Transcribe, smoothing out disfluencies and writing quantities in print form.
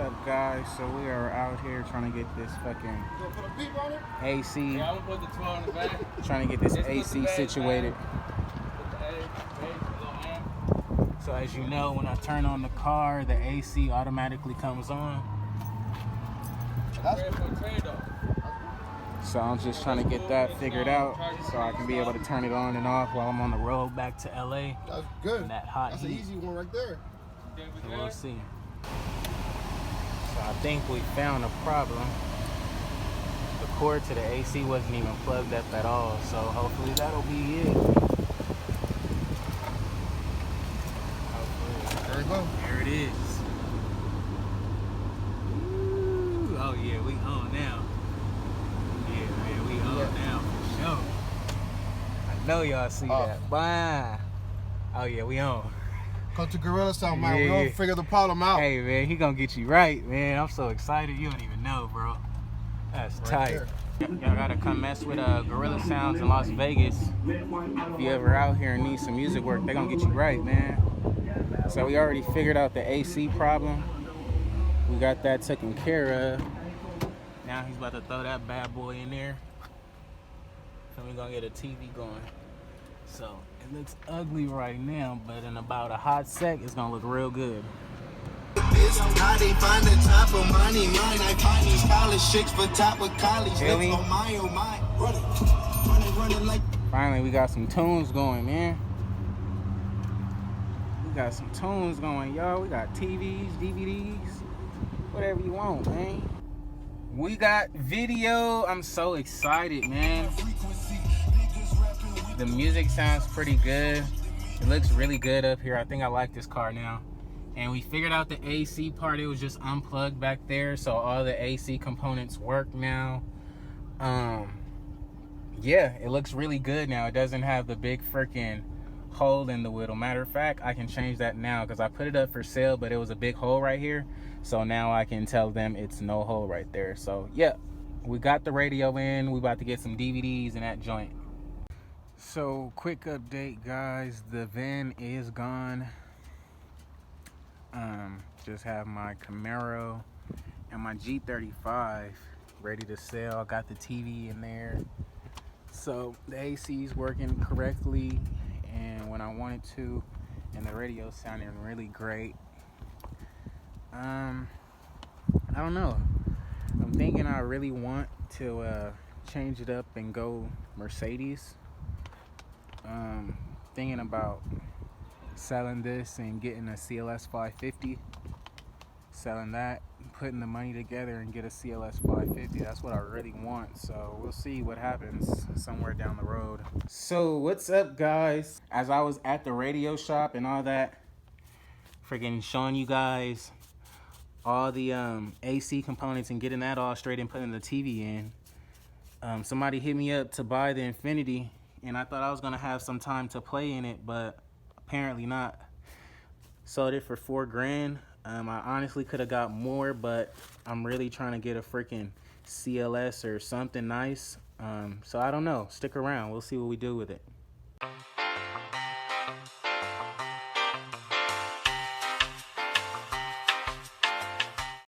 up, guys? So we are out here trying to get this fucking AC. Yeah, I'm gonna put the 12 in the back. Trying to get this AC situated. So as you know, when I turn on the car, the AC automatically comes on. So I'm just trying to get that figured out so I can be able to turn it on and off while I'm on the road back to LA. That's good. That hot That's heat. an easy one right there. So we'll see. So I think we found a problem. The cord to the AC wasn't even plugged up at all, so hopefully that'll be it. There you go. There it is. Ooh, oh yeah, we on now. Yeah, man, we on now for sure. I know y'all see that. Bye. Oh yeah, we on. Come to Gorilla Sound, man. We're gonna figure the problem out. Hey man, he gonna get you right, man. I'm so excited. You don't even know, bro. That's tight. Y'all gotta come mess with Gorilla Sounds in Las Vegas. If you ever out here and need some music work, they gonna get you right, man. So we already figured out the AC problem. We got that taken care of. Now he's about to throw that bad boy in there. So we're gonna get a TV going. So it looks ugly right now, but in about a hot sec, it's gonna look real good. How they find the time for money, mine. I find these college chicks for top of college. Finally, we got some tunes going, man. We got some tunes going, y'all. We got TVs, DVDs, whatever you want, man. We got video. I'm so excited, man. The music sounds pretty good. It looks really good up here. I think I like this car now. And we figured out the AC part. It was just unplugged back there, so all the AC components work now. Yeah, it looks really good now. It doesn't have the big freaking hole in the wheel. Matter of fact, I can change that now because I put it up for sale, but it was a big hole right here. So now I can tell them it's no hole right there. So yeah, we got the radio in. We about to get some DVDs in that joint. So quick update, guys. The van is gone. Just have my Camaro and my G35 ready to sell. I got the TV in there. So the AC is working correctly and when I wanted to, and the radio sounding really great. I don't know. I'm thinking I really want to change it up and go Mercedes. Thinking about selling this and getting a CLS 550. Selling that, putting the money together and get a CLS 550. That's what I really want. So we'll see what happens somewhere down the road. So what's up, guys? As I was at the radio shop and all that, freaking showing you guys all the AC components and getting that all straight and putting the TV in, somebody hit me up to buy the Infinity, and I thought I was gonna have some time to play in it, but apparently not. Sold it for $4 grand. I honestly could have got more, but I'm really trying to get a freaking CLS or something nice. So I don't know. Stick around. We'll see what we do with it.